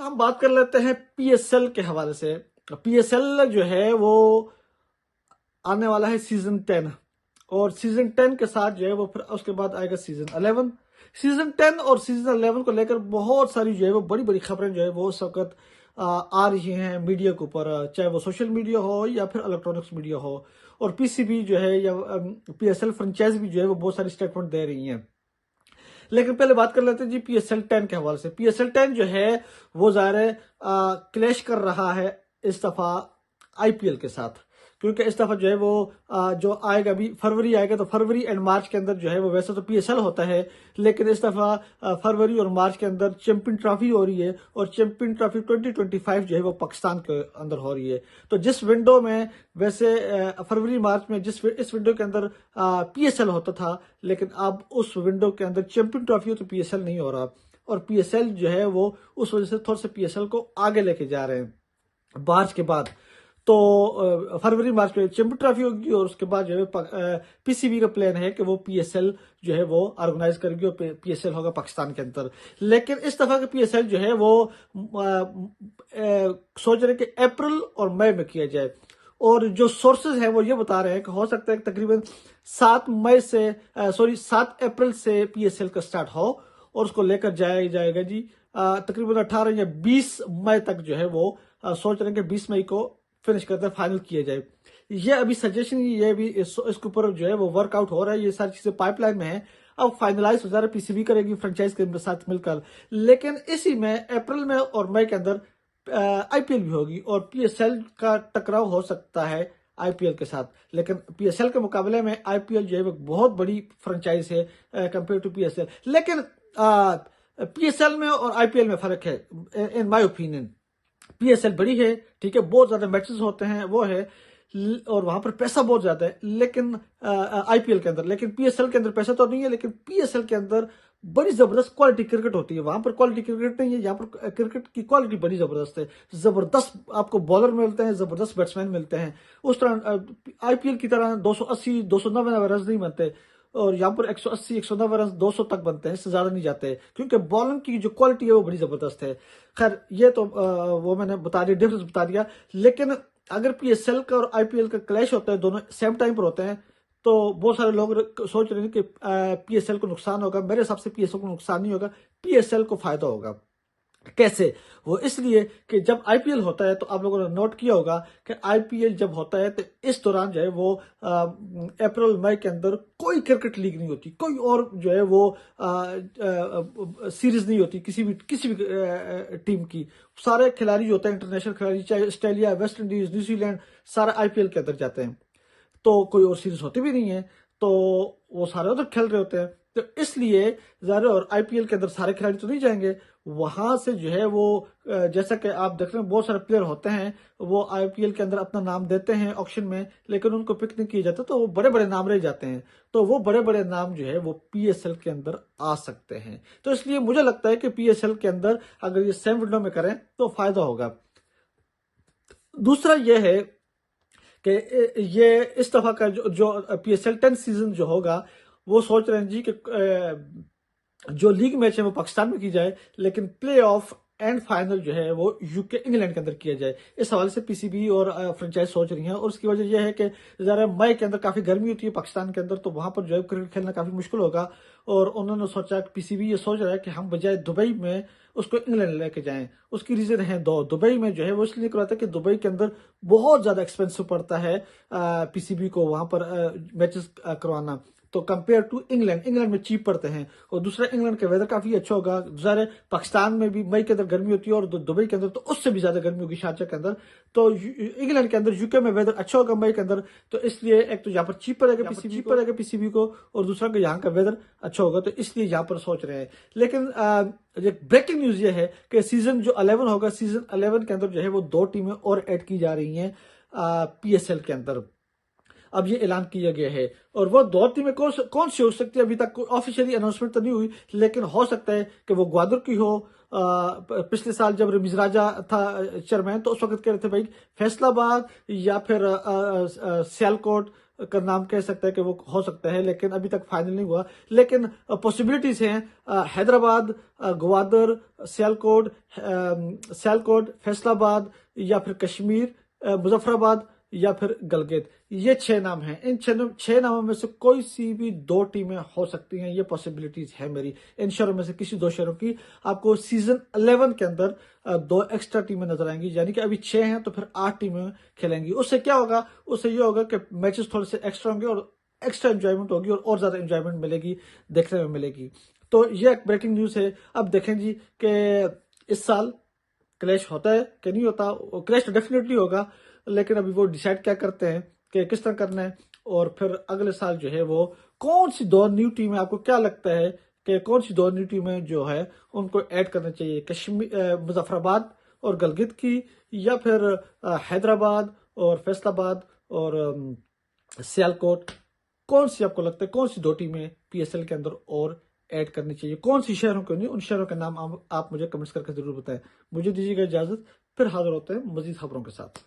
हम बात कर लेते हैं पीएसएल के हवाले से। पीएसएल जो है वो आने वाला है सीजन 10, और सीजन 10 के साथ जो है वो फिर उसके बाद आएगा सीजन 11। सीजन 10 और सीजन 11 को लेकर बहुत सारी जो है वो बड़ी बड़ी खबरें जो है वो उस वक्त आ रही हैं मीडिया के ऊपर, चाहे वो सोशल मीडिया हो या फिर इलेक्ट्रॉनिक्स मीडिया हो। और पीसीबी जो है या पीएसएल फ्रेंचाइज भी जो है वो बहुत सारी स्टेटमेंट दे रही हैं। लेकिन पहले बात कर लेते हैं जी पीएसएल 10 के हवाले से। पीएसएल 10 जो है वो ज़ाहिर है क्लैश कर रहा है इस दफा आईपीएल के साथ, क्योंकि इस दफा जो है वो जो आएगा अभी फरवरी आएगा, तो फरवरी एंड मार्च के अंदर जो है वो वैसे तो पीएसएल होता है, लेकिन इस दफा फरवरी और मार्च के अंदर चैंपियन ट्रॉफी हो रही है, और चैंपियन ट्रॉफी 2025 जो है वो पाकिस्तान के अंदर हो रही है। तो जिस विंडो में वैसे फरवरी मार्च में इस विंडो के अंदर पीएसएल होता था, लेकिन अब उस विंडो के अंदर चैंपियन ट्रॉफी हो तो पीएसएल नहीं हो रहा, और पीएसएल जो है वो उस वजह से थोड़ा सा पीएसएल को आगे लेके जा रहे हैं मार्च के बाद। तो फरवरी मार्च में चैंपियन ट्रॉफी होगी, और उसके बाद जो है पीसीबी का प्लान है कि वो पीएसएल जो है वो ऑर्गेनाइज करेगी, और पीएसएल होगा पाकिस्तान के अंदर। लेकिन इस दफा के पीएसएल जो है वो सोच रहे कि अप्रैल और मई में किया जाए, और जो सोर्सेज हैं वो ये बता रहे हैं कि हो सकता है कि तकरीबन 7 अप्रैल से पीएसएल का स्टार्ट हो, और उसको लेकर जाया जाएगा जी तकरीबन 18 या 20 मई तक जो है वो सोच रहे हैं कि 20 मई को फिनिश करते फाइनल किया जाए। ये अभी सजेशन, ये भी इसके ऊपर जो है वो वर्कआउट हो रहा है, ये सारी चीजें पाइपलाइन में है। अब फाइनलाइज हो जा रहा है, पीसीबी करेगी फ्रेंचाइज के साथ मिलकर। लेकिन इसी में अप्रैल में और मई के अंदर आईपीएल भी होगी, और पीएसएल का टकराव हो सकता है आईपीएल के साथ। लेकिन पीएसएल के मुकाबले में आईपीएल जो है वो बहुत बड़ी फ्रेंचाइज है कंपेयर टू पीएसएल। लेकिन पीएसएल में और आईपीएल में फर्क है इन माय ओपिनियन। पीएसएल बड़ी है, ठीक है, बहुत ज्यादा मैचेस होते हैं वो है, और वहां पर पैसा बहुत ज्यादा है, लेकिन आईपीएल के अंदर, लेकिन पीएसएल के अंदर पैसा तो नहीं है, लेकिन पीएसएल के अंदर बड़ी जबरदस्त क्वालिटी क्रिकेट होती है। वहां पर क्वालिटी क्रिकेट नहीं है, यहाँ पर क्रिकेट की क्वालिटी बड़ी जबरदस्त है। जबरदस्त आपको बॉलर मिलते हैं, जबरदस्त बैट्समैन मिलते हैं। उस तरह आईपीएल की तरह 280 290 रन नहीं बनते, और यहाँ पर 180 190 रन 200 तक बनते हैं, इससे ज्यादा नहीं जाते, क्योंकि बॉलिंग की जो क्वालिटी है वो बड़ी जबरदस्त है। खैर ये तो वो मैंने बता दिया, डिफरेंस बता दिया। लेकिन अगर पीएसएल का और आईपीएल का क्लैश होता है, दोनों सेम टाइम पर होते हैं, तो बहुत सारे लोग सोच रहे हैं कि पीएसएल को नुकसान होगा। मेरे हिसाब से पीएसएल को नुकसान नहीं होगा, पीएसएल को फायदा होगा। कैसे? वो इसलिए कि जब आईपीएल होता है, तो आप लोगों ने नोट किया होगा कि आईपीएल जब होता है तो इस दौरान जो है वो अप्रैल मई के अंदर कोई क्रिकेट लीग नहीं होती, कोई और जो है वो सीरीज नहीं होती किसी भी टीम की। सारे खिलाड़ी जो होते हैं इंटरनेशनल खिलाड़ी, चाहे ऑस्ट्रेलिया, वेस्ट इंडीज, न्यूजीलैंड, सारे आईपीएल के अंदर जाते हैं। तो कोई और सीरीज होती भी नहीं है, तो वो सारे उधर खेल रहे होते हैं। तो इसलिए ज़ाहिर, और आईपीएल के अंदर सारे खिलाड़ी तो नहीं जाएंगे, वहां से जो है वो जैसा कि आप देख रहे हैं बहुत सारे प्लेयर होते हैं, वो आईपीएल के अंदर अपना नाम देते हैं ऑक्शन में, लेकिन उनको पिक नहीं किया जाता, तो वो बड़े बड़े नाम रह जाते हैं। तो वो बड़े बड़े नाम जो है वो पीएसएल के अंदर आ सकते हैं। तो इसलिए मुझे लगता है कि पीएसएल के अंदर अगर ये सेम विंडो में करें तो फायदा होगा। दूसरा ये है कि ये इस दफा का जो पीएसएल 10 सीजन जो होगा, वो सोच रहे हैं जी कि जो लीग मैच है वो पाकिस्तान में की जाए, लेकिन प्ले ऑफ एंड फाइनल जो है वो यूके इंग्लैंड के अंदर किया जाए। इस हवाले से पीसीबी और फ्रेंचाइज सोच रही हैं, और उसकी वजह यह है कि ज़रा मई के अंदर काफ़ी गर्मी होती है पाकिस्तान के अंदर, तो वहां पर जो है क्रिकेट खेलना काफ़ी मुश्किल होगा। और उन्होंने सोचा कि पीसीबी ये सोच रहा है कि हम बजाय दुबई में उसको इंग्लैंड लेके जाएं। उसकी रीज़न है दो। दुबई में जो है वो इसलिए करवाता है कि दुबई के अंदर बहुत ज़्यादा एक्सपेंसिव पड़ता है पीसीबी को वहां पर मैचेस करवाना, तो कंपेयर टू इंग्लैंड में चीप पड़ते हैं। और दूसरा, इंग्लैंड का वेदर काफी अच्छा होगा। ज़ाहिर पाकिस्तान में भी मई के अंदर गर्मी होती है, और दुबई के अंदर तो उससे भी ज्यादा गर्मी होगी, शारजा के अंदर। तो इंग्लैंड के अंदर, यूके में वेदर अच्छा होगा मई के अंदर, तो इसलिए एक तो यहाँ पर चीप पड़ेगा पीसीबी को, और दूसरा कि यहाँ का वेदर अच्छा होगा, तो इसलिए यहाँ पर सोच रहे हैं। लेकिन ब्रेकिंग न्यूज ये है कि सीजन जो 11 होगा, सीजन 11 के अंदर जो है वो 2 टीमें और ऐड की जा रही हैं पीएसएल के अंदर। अब ये ऐलान किया गया है, और वो 2 टीमें कौन सी हो सकती है, अभी तक कोई ऑफिशियली अनाउंसमेंट तो नहीं हुई, लेकिन हो सकता है कि वो ग्वादर की हो। पिछले साल जब रमीज राजा था चेयरमैन, तो उस वक्त कह रहे थे भाई फैसलाबाद या फिर सियालकोट का नाम कह सकता है कि वो हो सकता है, लेकिन अभी तक फाइनल नहीं हुआ। लेकिन पॉसिबिलिटीज हैं हैदराबाद, ग्वादर, सियालकोट, फैसलाबाद या फिर कश्मीर, मुजफ्फराबाद या फिर गलगित। ये 6 नाम हैं। इन 6 नामों में से कोई सी भी 2 टीमें हो सकती हैं। ये पॉसिबिलिटीज है मेरी। इन शहरों में से किसी 2 शहरों की आपको सीजन 11 के अंदर 2 एक्स्ट्रा टीमें नजर आएंगी, यानी कि अभी 6 हैं तो फिर 8 टीमें खेलेंगी। उससे क्या होगा? उससे ये होगा कि मैचेस थोड़े से एक्स्ट्रा होंगे और एक्स्ट्रा एंजॉयमेंट होगी और ज्यादा एंजॉयमेंट मिलेगी, देखने में मिलेगी। तो ये एक ब्रेकिंग न्यूज है। अब देखें जी कि इस साल क्लैश होता है कि नहीं होता। क्लैश तो डेफिनेटली होगा, लेकिन अभी वो डिसाइड क्या करते हैं कि किस तरह करना है। और फिर अगले साल जो है वो कौन सी 2 न्यू टीमें, आपको क्या लगता है कि कौन सी 2 न्यू टीमें जो है उनको ऐड करना चाहिए? कश्मीर, मुजफ्फराबाद और गलगित की, या फिर हैदराबाद और फैसलाबाद और सियालकोट? कौन सी आपको लगता है, कौन सी 2 टीमें पीएसएल के अंदर और ऐड करनी चाहिए? कौन सी शहरों को नहीं, उन शहरों के नाम आप मुझे कमेंट्स करके जरूर बताएं। मुझे दीजिएगा इजाजत, फिर हाजिर होते हैं मजीद खबरों के साथ।